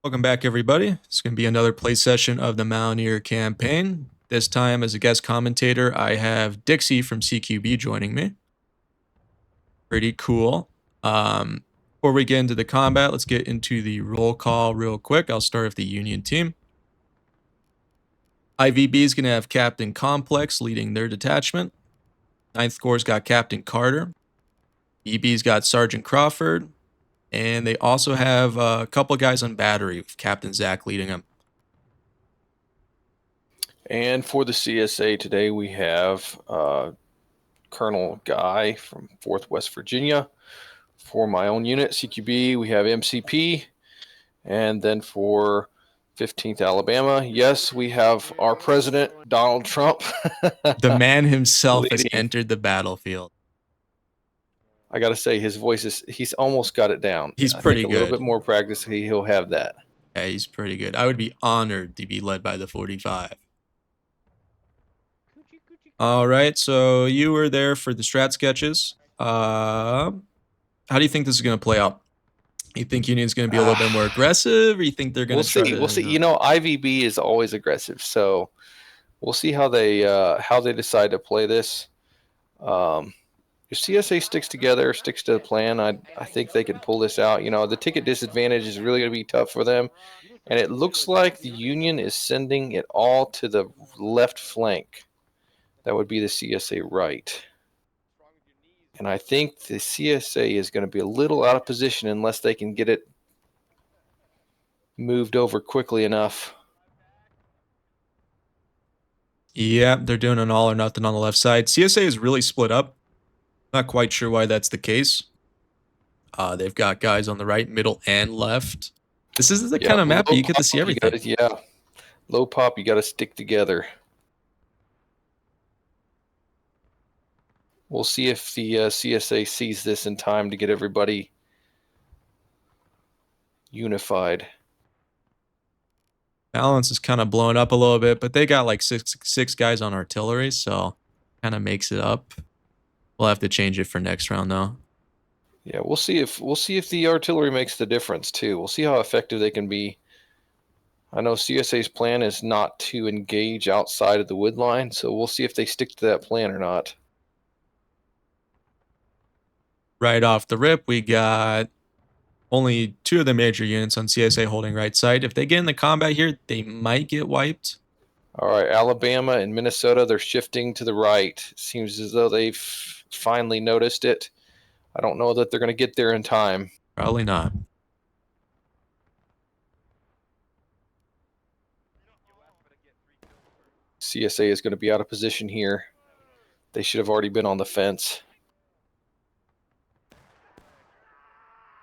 Welcome back, everybody. It's going to be another play session of the Mountaineer campaign. This time, as a guest commentator, I have Dixie from CQB joining me. Pretty cool. Before we get into the combat, let's get into the roll call real quick. I'll start with the Union team. IVB is going to have Captain Complex leading their detachment. Ninth Corps got Captain Carter. EB's got Sergeant Crawford. And they also have a couple guys on battery with Captain Zach leading them. And for the CSA today, we have Colonel Guy from 4th West Virginia. For my own unit, CQB, we have MCP. And then for 15th Alabama, yes, we have our president, Donald Trump. The man himself has entered the battlefield. I got to say, his voice he's almost got it down. He's I pretty think good. A little bit more practice, he'll have that. Yeah, he's pretty good. I would be honored to be led by the 45. All right, so you were there for the strat sketches. How do you think this is going to play out? You think Union's going to be a little bit more aggressive, or you think they're going to try to... We'll see. You know, IVB is always aggressive, so we'll see how they decide to play this. If CSA sticks together, sticks to the plan, I think they can pull this out. You know, the ticket disadvantage is really going to be tough for them. And it looks like the Union is sending it all to the left flank. That would be the CSA right. And I think the CSA is going to be a little out of position unless they can get it moved over quickly enough. Yeah, they're doing an all or nothing on the left side. CSA is really split up. Not quite sure why that's the case. They've got guys on the right, middle, and left. This is the kind of map you get to see everything. Low pop, you got to stick together. We'll see if the CSA sees this in time to get everybody unified. Balance is kind of blowing up a little bit, but they got like six guys on artillery, so kind of makes it up. We'll have to change it for next round, though. Yeah, we'll see if the artillery makes the difference too. We'll see how effective they can be. I know CSA's plan is not to engage outside of the wood line, so we'll see if they stick to that plan or not. Right off the rip, we got only 2 of the major units on CSA holding right side. If they get in the combat here, they might get wiped. All right, Alabama and Minnesota, they're shifting to the right. Seems as though they've finally noticed it. I don't know that they're going to get there in time. Probably not. CSA is going to be out of position here. They should have already been on the fence.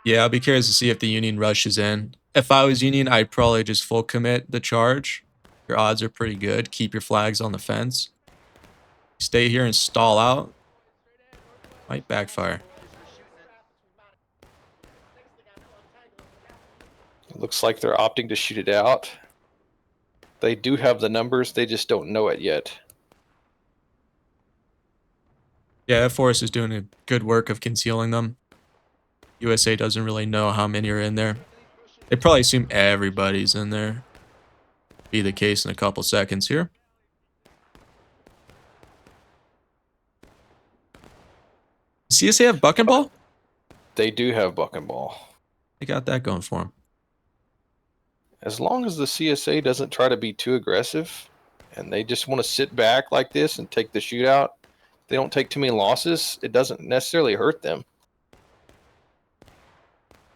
Yeah, I'll be curious to see if the Union rushes in. If I was Union, I'd probably just full commit the charge. Your odds are pretty good. Keep your flags on the fence. Stay here and stall out. Might backfire. Looks like they're opting to shoot it out. They do have the numbers, they just don't know it yet. Yeah, that force is doing a good work of concealing them. USA doesn't really know how many are in there. They probably assume everybody's in there. Be the case in a couple seconds here. CSA have buck and ball? They do have buck and ball. They got that going for them. As long as the CSA doesn't try to be too aggressive and they just want to sit back like this and take the shootout, they don't take too many losses, it doesn't necessarily hurt them.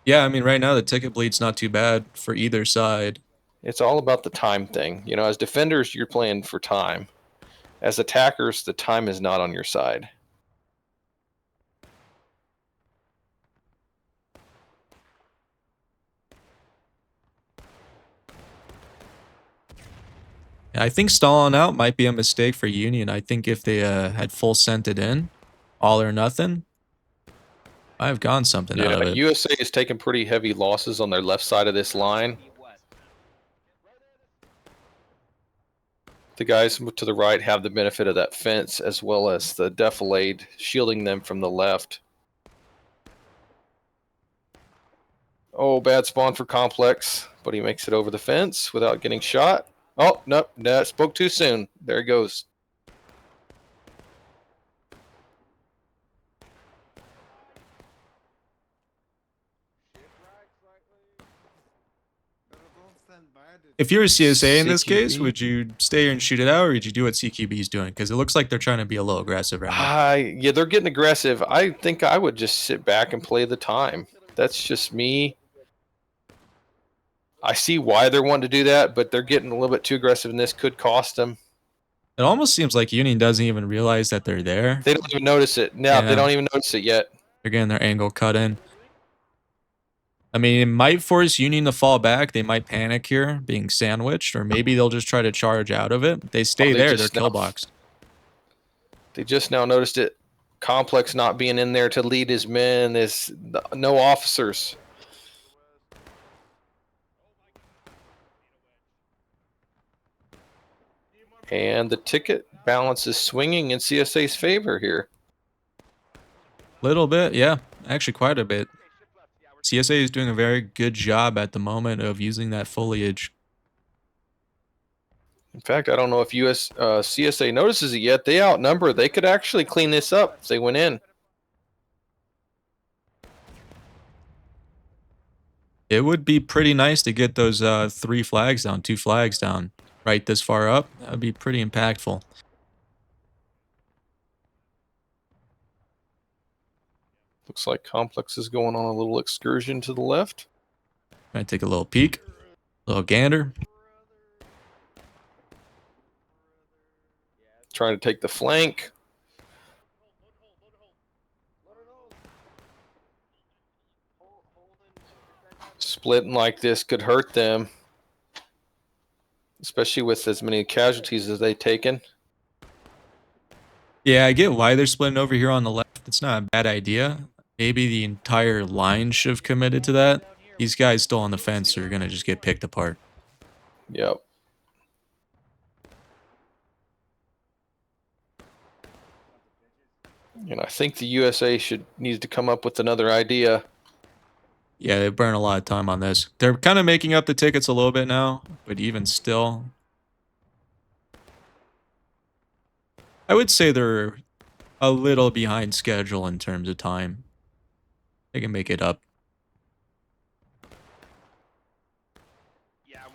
Yeah, I mean, right now the ticket bleed's not too bad for either side. It's all about the time thing. You know, as defenders, you're playing for time. As attackers, the time is not on your side. I think stalling out might be a mistake for Union. I think if they had full sent it in, all or nothing, I've gone something out of it. USA is taking pretty heavy losses on their left side of this line. The guys to the right have the benefit of that fence as well as the defilade shielding them from the left. Oh, bad spawn for Complex. but he makes it over the fence without getting shot. Oh, no, spoke too soon. There he goes. If you're a CSA in this case, CQB. would you stay here and shoot it out, or would you do what CQB is doing? Because it looks like they're trying to be a little aggressive right now. Yeah, they're getting aggressive. I think I would just sit back and play the time. That's just me. I see why they're wanting to do that, but they're getting a little bit too aggressive, and this could cost them. It almost seems like Union doesn't even realize that they're there. They don't even notice it. No, they Yeah. don't even notice it yet. They're getting their angle cut in. I mean, it might force Union to fall back. They might panic here, being sandwiched, or maybe they'll just try to charge out of it. They stay there. They're kill boxed. They just now noticed it. Complex not being in there to lead his men. There's no officers. And the ticket balance is swinging in CSA's favor here. Little bit, yeah. Actually, quite a bit. CSA is doing a very good job at the moment of using that foliage. In fact, I don't know if CSA notices it yet. They outnumber. They could actually clean this up if they went in. It would be pretty nice to get those 3 flags down, 2 flags down right this far up. That would be pretty impactful. Looks like Complex is going on a little excursion to the left. Gonna take a little peek, little gander. Trying to take the flank. Splitting like this could hurt them, especially with as many casualties as they've taken. Yeah, I get why they're splitting over here on the left. It's not a bad idea. Maybe the entire line should have committed to that. These guys still on the fence are gonna just get picked apart. Yep. And I think the USA needs to come up with another idea. Yeah, they burn a lot of time on this. They're kind of making up the tickets a little bit now, but even still, I would say they're a little behind schedule in terms of time. They can make it up.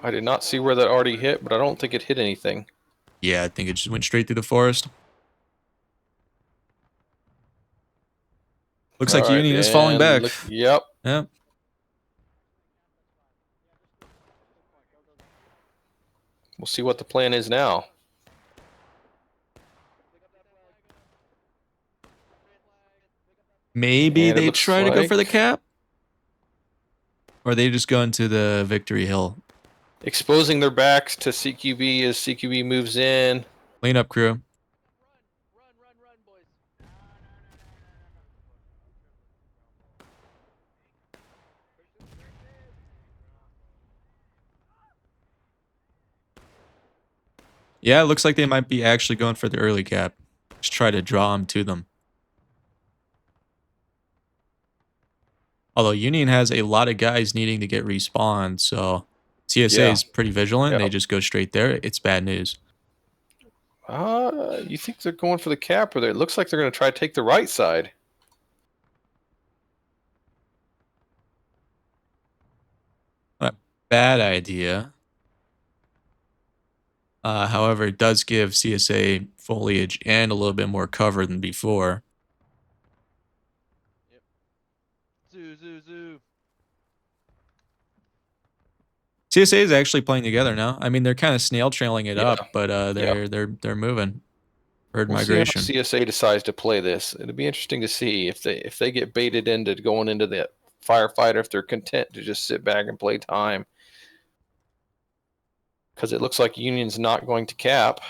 I did not see where that already hit, but I don't think it hit anything. Yeah, I think it just went straight through the forest. Looks like Union is falling back. Yep. Yeah. We'll see what the plan is now. Maybe they try to go for the cap? Or they just go into the victory hill? Exposing their backs to CQB as CQB moves in. Clean up crew. Yeah, it looks like they might be actually going for the early cap. Just try to draw them to them. Although Union has a lot of guys needing to get respawned, so CSA is pretty vigilant. They just go straight there. It's bad news. You think they're going for the cap, or it looks like they're going to try to take the right side. Not a bad idea. However, it does give CSA foliage and a little bit more cover than before. Yep. Zoo. CSA is actually playing together now. I mean, they're kind of snail trailing it up, but they're moving. Herd migration. See how CSA decides to play this. It'll be interesting to see if they get baited into going into the firefight, or if they're content to just sit back and play time. Because it looks like Union's not going to cap.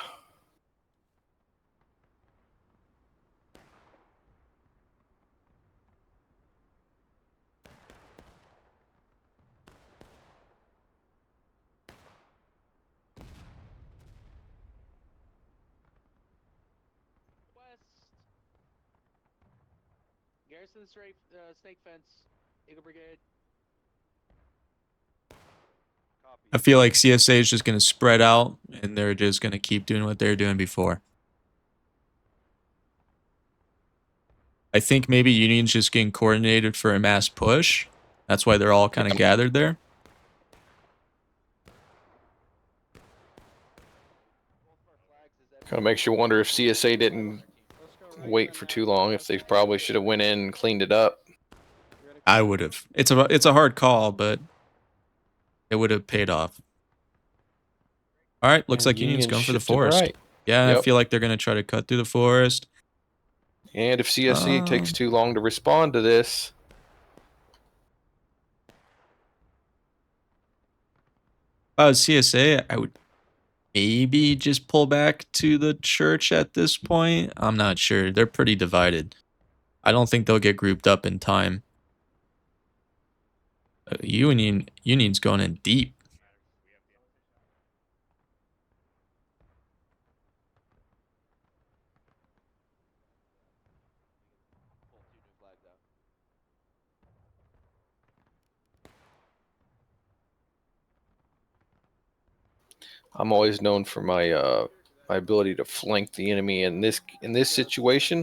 Garrison Snake Fence, Eagle Brigade. I feel like CSA is just going to spread out and they're just going to keep doing what they're doing before. I think maybe Union's just getting coordinated for a mass push. That's why they're all kind of gathered there. Kind of makes you wonder if CSA didn't wait for too long, if they probably should have went in and cleaned it up. I would have. It's a hard call, but it would have paid off. All right, looks And like Union's going for the shifted forest. right. Yeah, I Yep. feel like they're going to try to cut through the forest. And if CSA takes too long to respond to this, CSA, I would maybe just pull back to the church at this point. I'm not sure. They're pretty divided. I don't think they'll get grouped up in time. Union's going in deep. I'm always known for my my ability to flank the enemy. In this situation,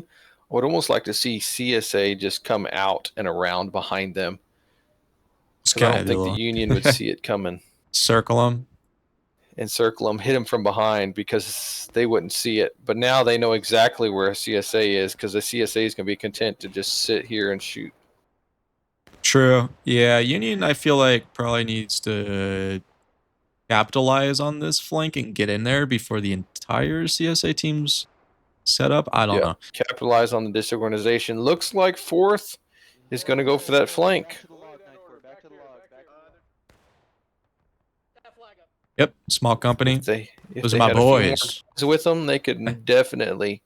I would almost like to see CSA just come out and around behind them, because I don't think the Union would see it coming. Circle them. Encircle them, hit them from behind, because they wouldn't see it. But now they know exactly where CSA is, because the CSA is going to be content to just sit here and shoot. True. Yeah, Union, I feel like, probably needs to capitalize on this flank and get in there before the entire CSA team's set up. I don't know. Capitalize on the disorganization. Looks like fourth is going to go for that flank. Yep, small company. If Those they are my had a few more boys. guys with them, they could definitely.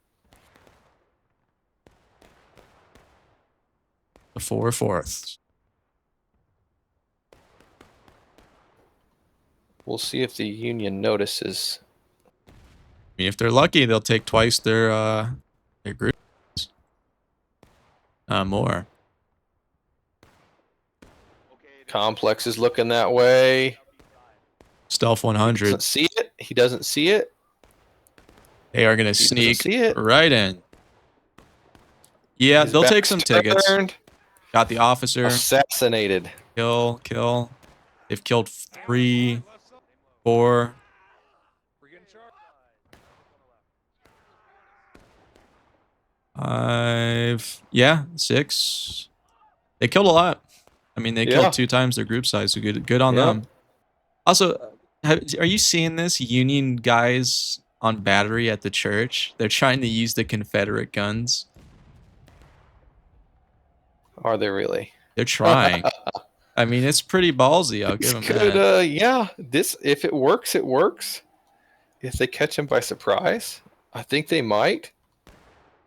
The 4/4. We'll see if the Union notices. I mean, if they're lucky, they'll take twice their groups. More. Complex is looking that way. Stealth 100. Doesn't see it. He doesn't see it. They are going to sneak right in. Yeah, they'll take some tickets. Got the officer. Assassinated. Kill. They've killed 3, 4. Yeah, 6. They killed a lot. I mean, they killed 2 times their group size, so good on them. Also, are you seeing this? Union guys on battery at the church. They're trying to use the Confederate guns. Are they really? They're trying. I mean, it's pretty ballsy. I'll give them that. Yeah, if it works, it works. If they catch them by surprise, I think they might.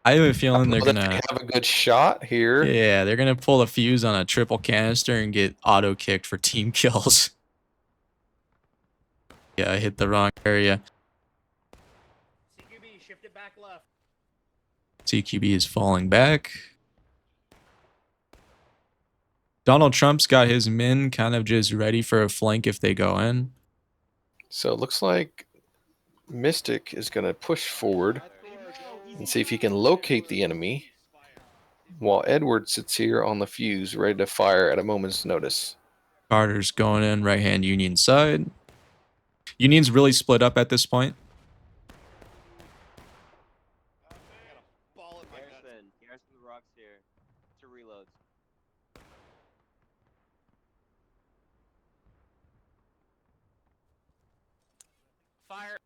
I have a feeling they're gonna have a good shot here. Yeah, they're gonna pull a fuse on a triple canister and get auto kicked for team kills. Yeah, I hit the wrong area. CQB shifted back left. CQB is falling back. Donald Trump's got his men kind of just ready for a flank if they go in. So it looks like Mystic is going to push forward and see if he can locate the enemy, while Edward sits here on the fuse ready to fire at a moment's notice. Carter's going in right-hand Union side. Union's really split up at this point. Garrison the rocks here. 2 reloads. Fire.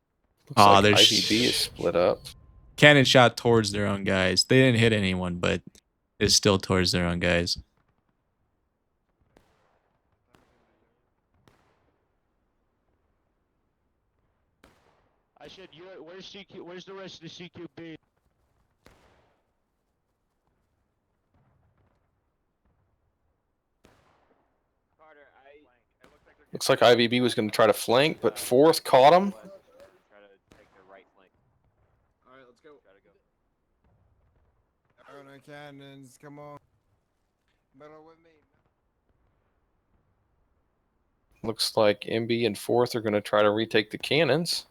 Looks like IVB is split up. Cannon shot towards their own guys. They didn't hit anyone, but it's still towards their own guys. Where's CQ? Where's the rest of the CQB? Looks like IVB was going to try to flank, but fourth caught him. Try to take their right flank. All right, let's go. Everyone cannons, come on. Battle with me. Looks like MB and 4th are going to try to retake the cannons.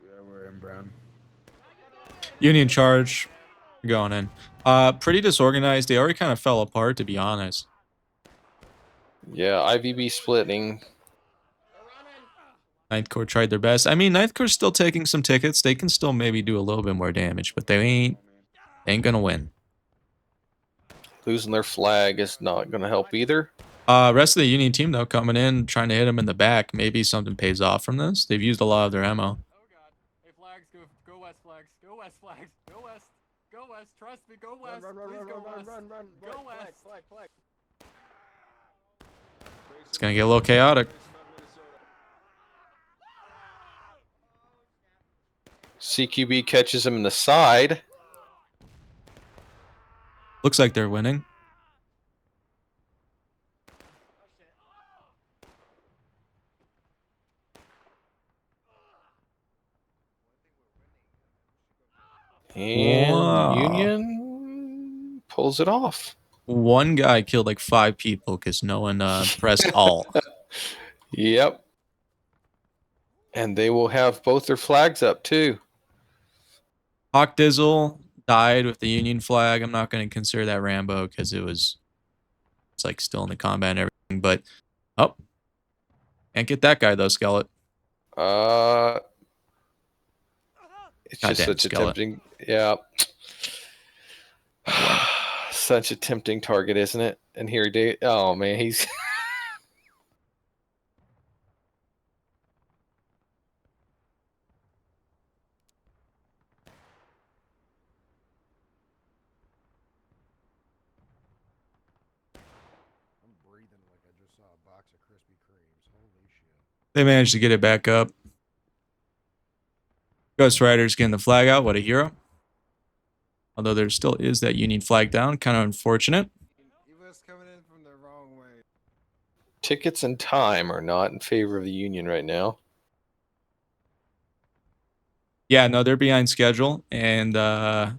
Yeah, we're in brown. Union charge. Going in. Pretty disorganized. They already kind of fell apart, to be honest. Yeah, IVB splitting. Ninth Corps tried their best. I mean, Ninth Corps still taking some tickets. They can still maybe do a little bit more damage, but they ain't gonna win. Losing their flag is not going to help either. Rest of the Union team though coming in, trying to hit them in the back. Maybe something pays off from this. They've used a lot of their ammo. Oh god. Hey flags, go west flags. Go west flags. Go west. Go west. Trust me, go west. Please go west. Go west. It's gonna get a little chaotic. CQB catches him in the side. Looks like they're winning. And Wow. Union pulls it off. One guy killed like 5 people because no one pressed alt. Yep. And they will have both their flags up too. Hawk Dizzle died with the Union flag. I'm not going to consider that Rambo because it's like still in the combat and everything. But can't get that guy though, Skeleton. It's Goddamn just such a skeleton. tempting. Yeah. Such a tempting target, isn't it? And here he did. Oh man, he's. I'm breathing like I just saw a box of Krispy Kremes. Holy shit. They managed to get it back up. Ghost Rider's getting the flag out. What a hero. Although there still is that Union flag down. Kind of unfortunate. He was coming in from the wrong way. Tickets and time are not in favor of the Union right now. Yeah, no, they're behind schedule. And they're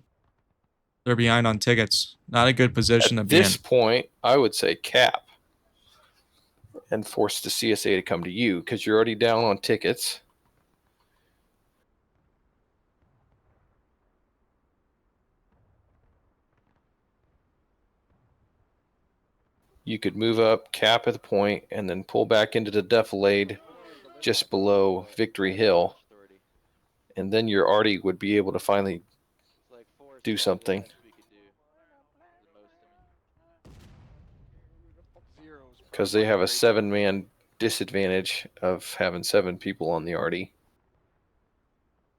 behind on tickets. Not a good position to At be in. this point, I would say cap and force the CSA to come to you because you're already down on tickets. You could move up, cap at the point, and then pull back into the defilade just below Victory Hill. And then your Artie would be able to finally do something. Because they have a 7-man disadvantage of having 7 people on the Artie.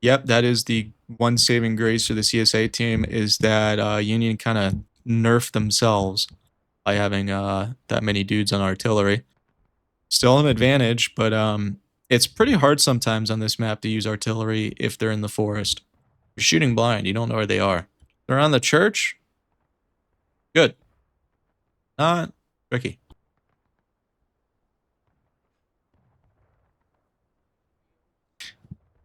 Yep, that is the one saving grace for the CSA team is that Union kind of nerfed themselves by having that many dudes on artillery. Still an advantage, but it's pretty hard sometimes on this map to use artillery if they're in the forest. You're shooting blind. You don't know where they are. They're on the church. Good. Not tricky.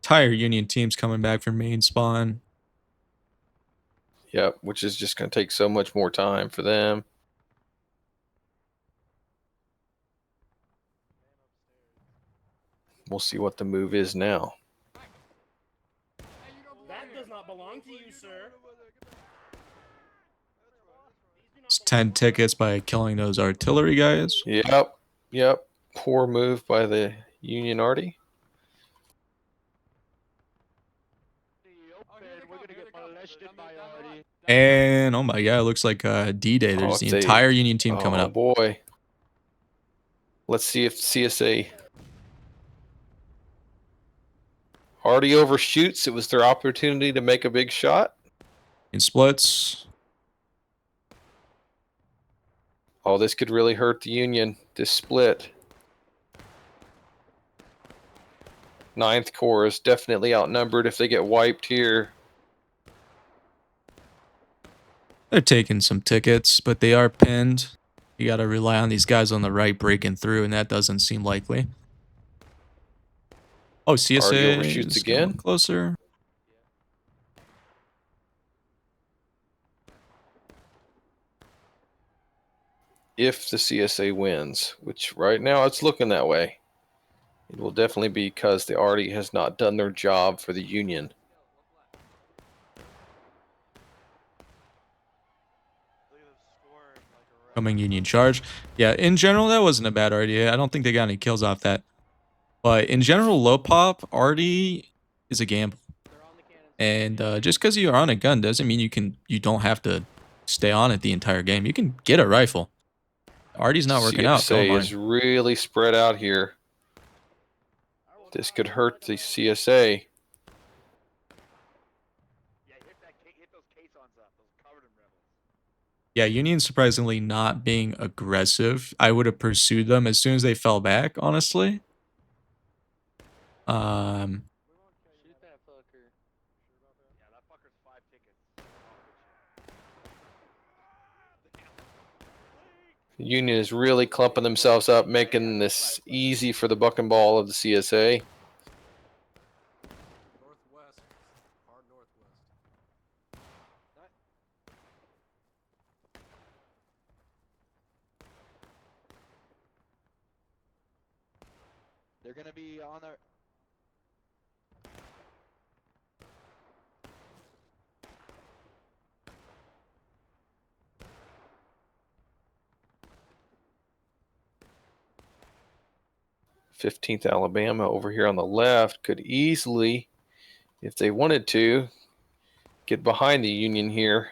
Entire Union team's coming back from main spawn. Yep, which is just going to take so much more time for them. We'll see what the move is now. That does not belong to you, sir. It's 10 tickets by killing those artillery guys. Yep. Poor move by the Union Artie. And oh my god, it looks like D-Day. There's the entire Union team coming up. Oh boy. Let's see if CSA Artie overshoots. It was their opportunity to make a big shot. In splits. Oh, this could really hurt the Union. This split. 9th Corps is definitely outnumbered if they get wiped here. They're taking some tickets, but they are pinned. You got to rely on these guys on the right breaking through, and that doesn't seem likely. Oh, CSA overshoots is getting again. closer. if the CSA wins, which right now it's looking that way. It will definitely be because the Arty has not done their job for the Union. Coming Union charge. Yeah, in general, that wasn't a bad idea. I don't think they got any kills off that. But in general, low pop, Arty is a gamble. And just because you're on a gun doesn't mean you don't have to stay on it the entire game. You can get a rifle. Arty's not working out. Don't CSA is mind. really spread out here. This could hurt the CSA. Yeah, Union surprisingly not being aggressive. I would have pursued them as soon as they fell back, honestly. Shoot that fucker. Yeah, that fucker's 5 tickets. The Union is really clumping themselves up, making this easy for the buck and ball of the CSA. Northwest. Hard northwest. They're gonna be on their. th Alabama over here on the left could easily, if they wanted to, get behind the Union here.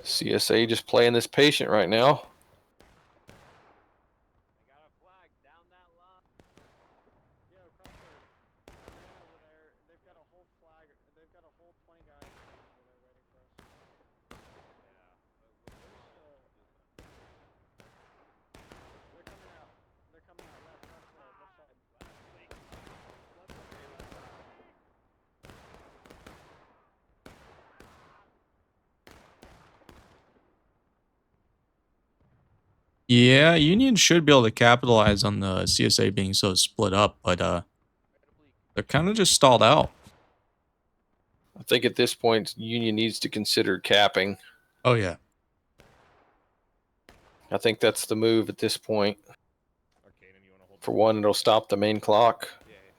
CSA just playing this patient right now. They got a flag down that line. Yo, Crusher. Man over there. They've got a whole flag. They've got a whole 20 guys over there waiting for us. They're coming out. They're coming out. Left side. Left side. Yeah, Union should be able to capitalize on the CSA being so split up, but they're kind of just stalled out. I think at this point, Union needs to consider capping. Oh yeah. I think that's the move at this point. For one, it'll stop the main clock.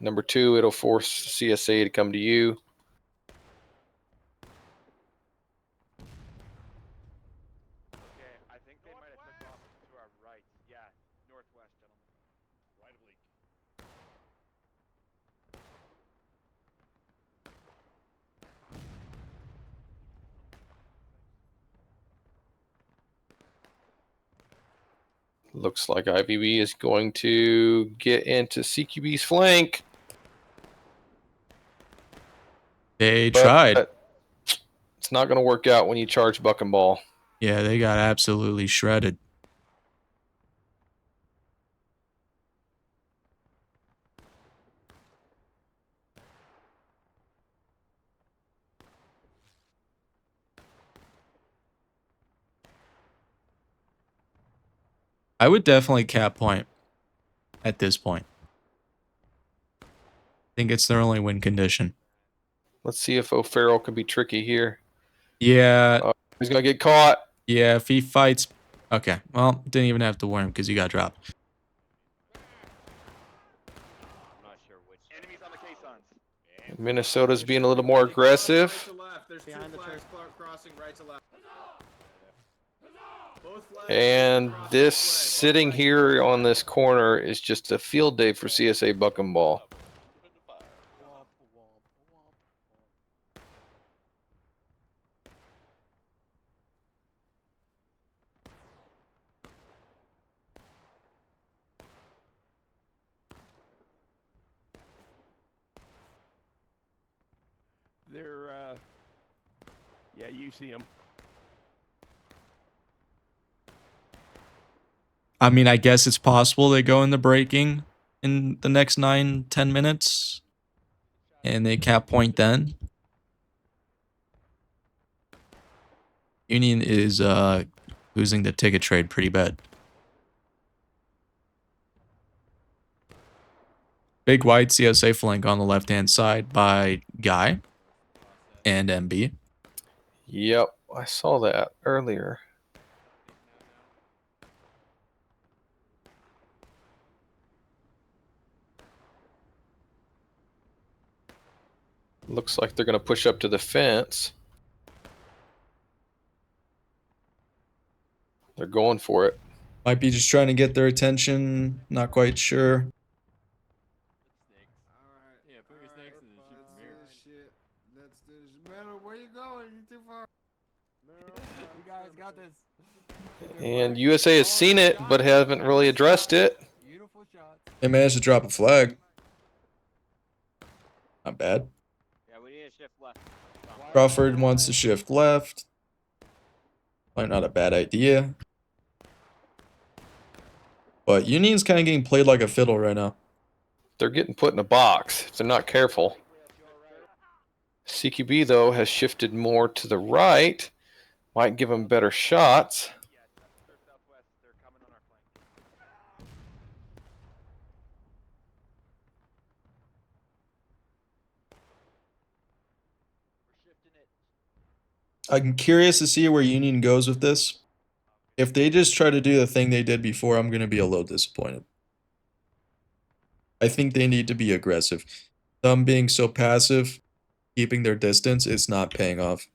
Number two, it'll force CSA to come to you. Okay, I think they might have took off to our right. Yeah, northwest, gentlemen. Right oblique. Looks like IVB is going to get into CQB's flank. They tried. But it's not going to work out when you charge buck and ball. Yeah, they got absolutely shredded. I would definitely cap point at this point. I think it's their only win condition. Let's see if O'Farrell can be tricky here. Yeah, He's going to get caught. yeah, if he fights... Okay, well, didn't even have to worry him because he got dropped. I'm not sure which. Enemies on the caissons. Minnesota's being a little more aggressive. There's two flags crossing right to left. And this sitting here on this corner is just a field day for CSA buck and ball. They're, yeah, you see them. I mean, I guess it's possible they go into breaking in the next 9-10 minutes. And they cap point then. Union is losing the ticket trade pretty bad. Big wide CSA flank on the left-hand side by Guy and MB. Yep, I saw that earlier. Looks like they're going to push up to the fence. They're going for it. Might be just trying to get their attention. Not quite sure. Alright. Yeah, put your snakes in the shoot Let's from do here. this shit. Let's do this. Metal, where you going? You too far. You guys got this. And USA has seen it, but haven't really addressed it. Beautiful shots. They managed to drop a flag. Not bad. Yeah, we need a shift left. Crawford wants to shift left. Probably not a bad idea. But Union's kind of getting played like a fiddle right now. They're getting put in a box if they're not careful. CQB, though, has shifted more to the right. Might give them better shots. Yeah, south or southwest. They're coming on our flank. We're shifting it. I'm curious to see where Union goes with this. If they just try to do the thing they did before, I'm going to be a little disappointed. I think they need to be aggressive. Them being so passive, keeping their distance, it's not paying off.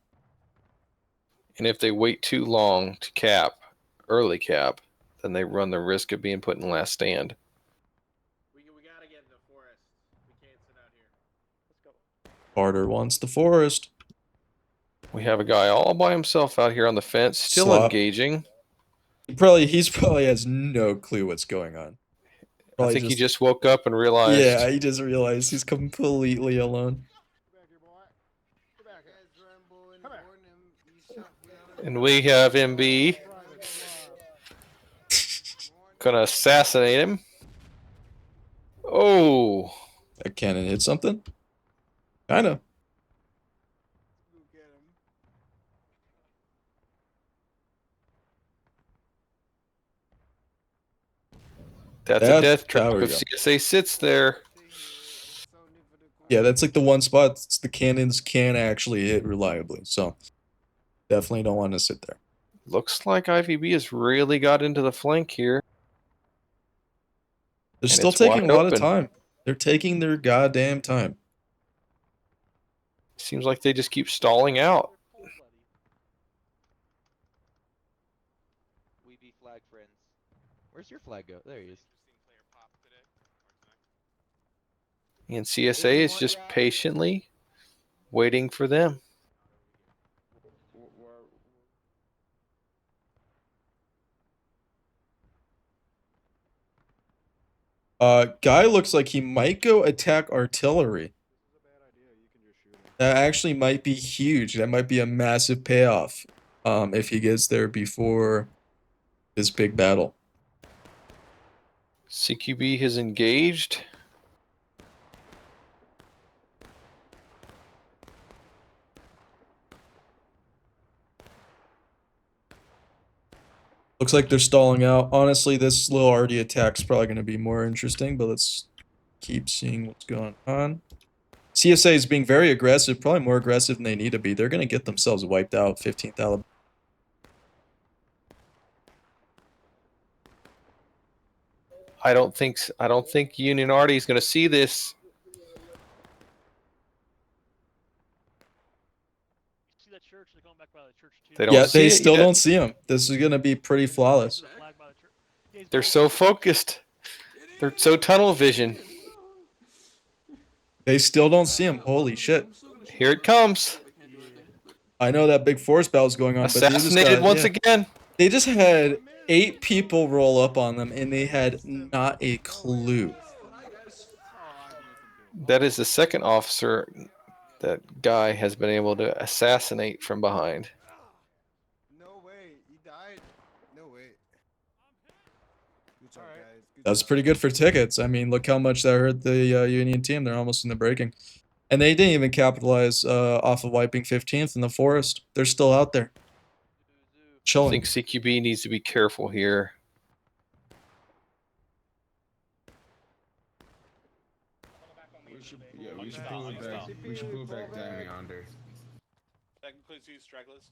And if they wait too long to cap, early cap, then they run the risk of being put in last stand. We gotta get in the forest. We can't sit out here. Let's go. Carter wants the forest. We have a guy all by himself out here on the fence, still Slop. engaging. He's probably has no clue what's going on. I Probably think he just woke up and realized. Yeah, he just realized he's completely alone. Get back here, boy. Get back here. Rambo in the morning. He shot me out of And we have MB gonna assassinate him. Oh, That cannon hit something? Kinda. Get him. that's a That- death trap. there we If go. CSA sits there, Yeah, that's like the one spot the cannons can actually hit reliably. So definitely don't want to sit there. looks like IVB has really got into the flank here. They're And still it's taking wide a lot of open. time. They're taking their goddamn time. Seems like they just keep stalling out. We be flag friends. Where's your flag go? There he is. And CSA is just patiently waiting for them. Guy looks like he might go attack artillery. That actually might be huge. That might be a massive payoff. If he gets there before this big battle. CQB has engaged. Looks like they're stalling out. Honestly, this little RD attack's probably going to be more interesting, but let's keep seeing what's going on. CSA is being very aggressive, probably more aggressive than they need to be. They're going to get themselves wiped out, 15th Alabama. I don't think Union Arty is going to see this. See that church? They're going back by the church too. They don't Yeah, see they it still yet. don't see him. This is going to be pretty flawless. Flag by the church. Yeah, he's They're going so focused. They're so tunnel vision. They still don't see him. Holy shit. Here it comes. I know that big force battle is going on, but they just Assassinated got, once yeah. again. They just had 8 people roll up on them, and they had not a clue. That is the second officer that Guy has been able to assassinate from behind. No way. He died. No way. Good job, Alright. guys. Good That's job. pretty good for tickets. I mean, look how much that hurt the Union team. They're almost in the breaking. And they didn't even capitalize off of wiping 15th in the forest. They're still out there. I Chilling. think CQB needs to be careful here. We should pull it back. We should pull it back down yonder. That includes you, stragglers.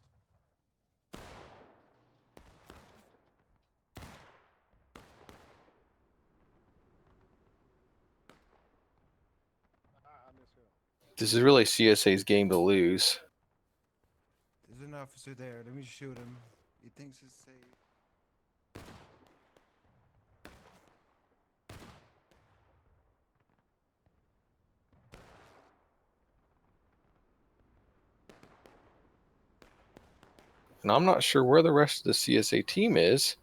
This is really CSA's game to lose. There's an officer there. Let me shoot him. He thinks it's safe. And I'm not sure where the rest of the CSA team is.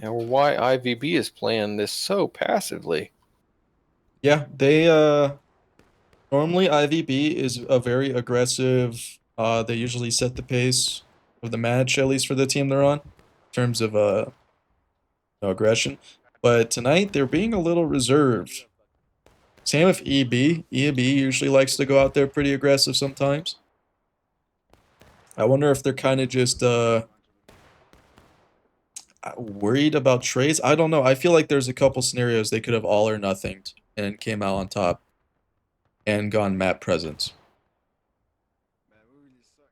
And why IVB is playing this so passively. Yeah, they normally IVB is a very aggressive. They usually set the pace of the match, at least for the team they're on, in terms of aggression. But tonight they're being a little reserved. Same with EB. EB usually likes to go out there pretty aggressive sometimes. I wonder if they're kind of just worried about trades. I don't know. I feel like there's a couple scenarios they could have all or nothing and came out on top and gone map presence. Man, we really suck.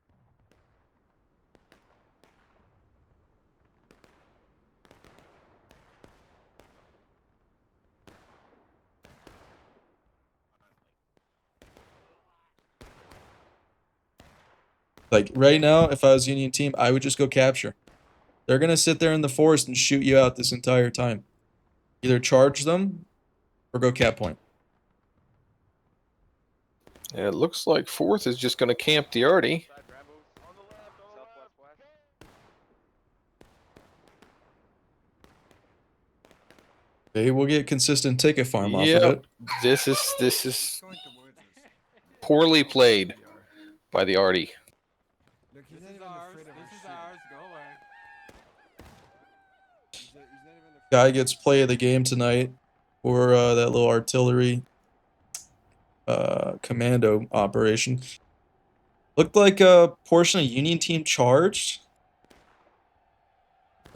Like right now, if I was Union team, I would just go capture. They're gonna sit there in the forest and shoot you out this entire time. Either charge them or go cap point. And it looks like Fourth is just going to camp the Artie. They will get consistent ticket farm off of Yep. it. This is He's going towards us. poorly played by the Artie. Look, he's This not is even ours. afraid of This our is shit. ours. Go away. He's not even afraid. Guy gets play of the game tonight for that little artillery commando operation. Looked like a portion of Union team charged.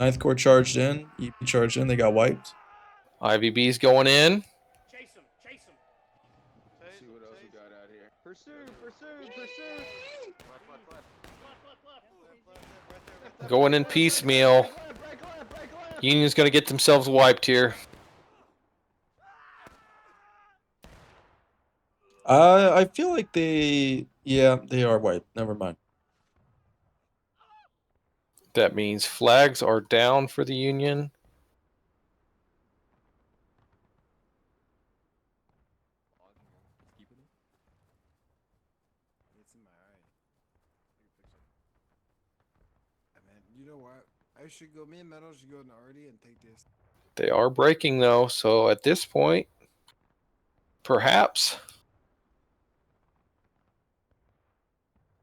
9th Corps charged in. EP charged in. They got wiped. IVB's going in. Chase him. Chase him. See what else we got out here. Pursue, pursue, pursue. Going in piecemeal. Union's going to get themselves wiped here. I feel like they are wiped. Never mind. That means flags are down for the Union. It's in my eye. Take a picture. Man, you know what? I should go. Me and Metal should go in the Artie and take this. They are breaking though, so at this point, perhaps.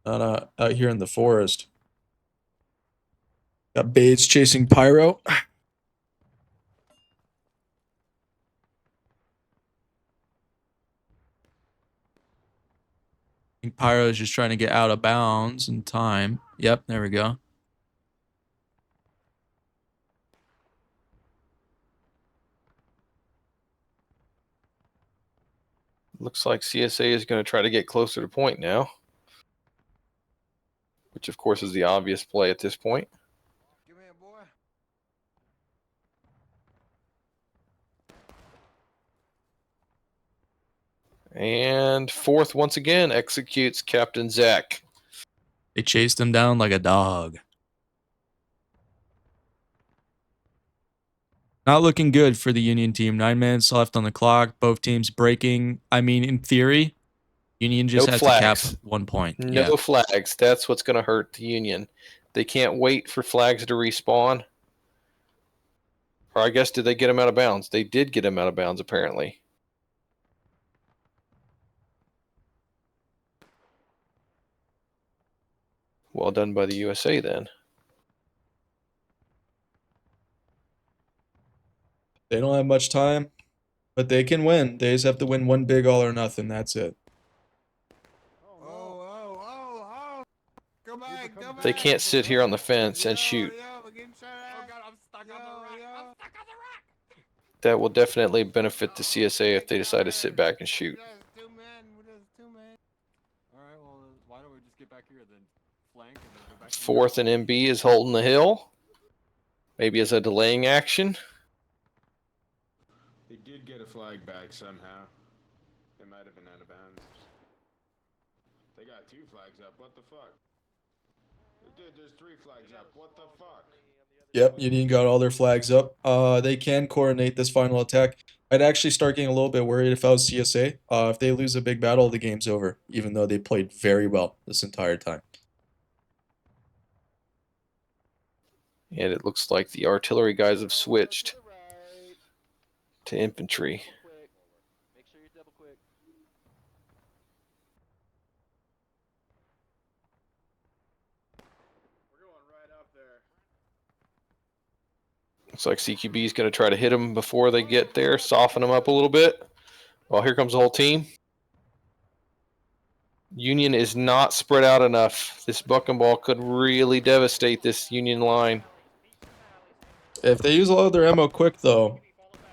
Not out here in the forest. Got Bates chasing Pyro. I think Pyro is just trying to get out of bounds in time. Yep, there we go. Looks like CSA is going to try to get closer to point now. Which, of course, is the obvious play at this point. Give me a boy. And Fourth, once again, executes Captain Zach. They chased him down like a dog. Not looking good for the Union team. 9 minutes left on the clock. Both teams breaking. I mean, in theory, Union just No has flags. to cap 1 point. No Yeah. flags. That's what's going to hurt the Union. They can't wait for flags to respawn. Or I guess, did they get him out of bounds? They did get him out of bounds, apparently. Well done by the USA then. They don't have much time, but they can win. They just have to win one big all or nothing. That's it. Oh. Go back. Go back. They can't sit here on the fence and shoot. Yo, we're getting shot Oh at. god, I'm stuck on the rock. Yo. I'm stuck on the rock. that will definitely benefit the CSA if they decide to sit back and shoot. Alright, well, why don't we just get back here then? Flank and then go back to the Fourth and MB is holding the hill. Maybe as a delaying action. They did get a flag back somehow. They might have been out of bounds. They got 2 flags up. What the fuck? Dude, there's 3 flags up. What the fuck? Yep, Union got all their flags up. They can coordinate this final attack. I'd actually start getting a little bit worried if I was CSA. If they lose a big battle, the game's over, even though they played very well this entire time. And it looks like the artillery guys have switched to infantry. Make sure you double quick. We're going right up there. Looks like CQB is going to try to hit them before they get there, soften them up a little bit. Well, here comes the whole team. Union is not spread out enough. This buck and ball could really devastate this Union line. If they use all of their ammo quick, though,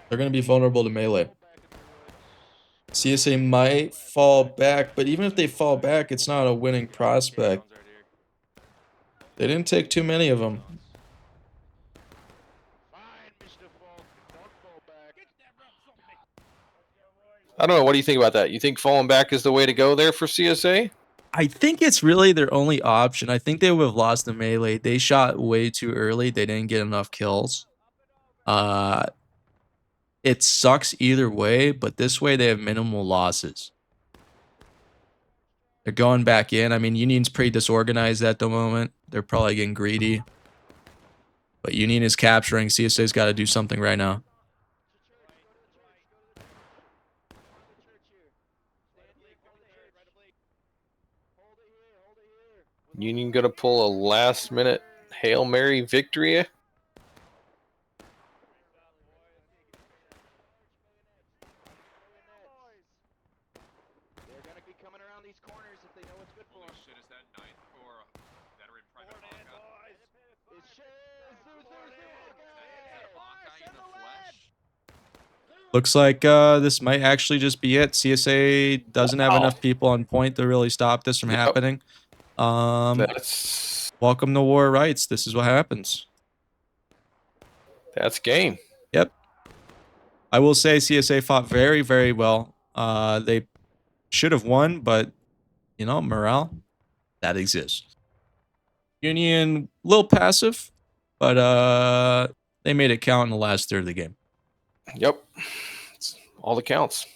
they're going to be vulnerable to melee. CSA might fall back, but even if they fall back, it's not a winning prospect. They didn't take too many of them. I don't know. What do you think about that? You think falling back is the way to go there for CSA? I think it's really their only option. I think they would have lost the melee. They shot way too early. They didn't get enough kills. It sucks either way, but this way they have minimal losses. They're going back in. I mean, Union's pretty disorganized at the moment. They're probably getting greedy. But Union is capturing. CSA's got to do something right now. Union going to pull a last-minute Hail Mary victory? They're gonna be coming around these corners if they know what's good for them. Shit, is that ninth or veteran private Blanca? It's Zeus, In the flesh? Looks like this might actually just be it. CSA doesn't have enough people on point to really stop this from happening. Welcome to war rights. This is what happens. That's game. Yep. I will say CSA fought very, very well. They should have won, but, you know, morale, that exists. Union, a little passive, but they made it count in the last third of the game. Yep. It's all that counts.